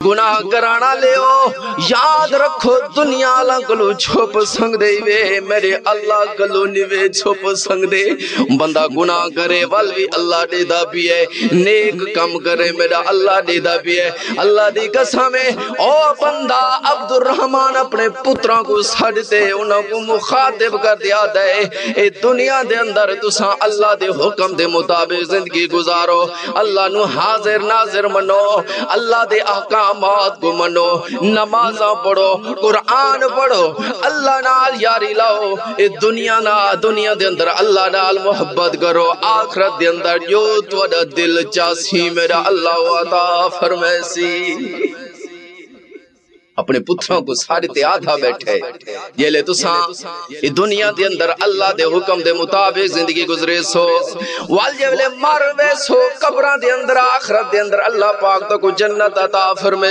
گناہ کرانا لیو یاد رکھو دنیا لنگلو چھپ سنگ دے وے میرے اللہ گلو نیوے چھپ سنگ دے بندہ گناہ کرے والوی اللہ دے دا بھی ہے نیک کم کرے میرا اللہ دے دا بھی ہے اللہ دی قسم ہے او بندہ عبد الرحمن اپنے پتروں کو سڑتے انہوں کو مخاطب کر دیا دے اے دنیا دے اندر تساں اللہ دے حکم دے مطابق زندگی گزارو اللہ نو حاضر ناظر منو اللہ دے احکامات کو منو نمازاں پڑھو قرآن پڑھو اللہ نال یاری لاؤ اے دنیا دے اندر اللہ نال محبت کرو آخرت دے اندر جو توڑا دل چاسی میرا اللہ عطا فرمیسی اپنے پتروں کو سارے تے آدھا بیٹھے یہ لے تساں دنیا دے اندر اللہ دے حکم دے مطابق زندگی گزرے سو والجے مروے سو قبران دے اندر آخرت دے اندر اللہ پاک تو کو جنت عطا فرمے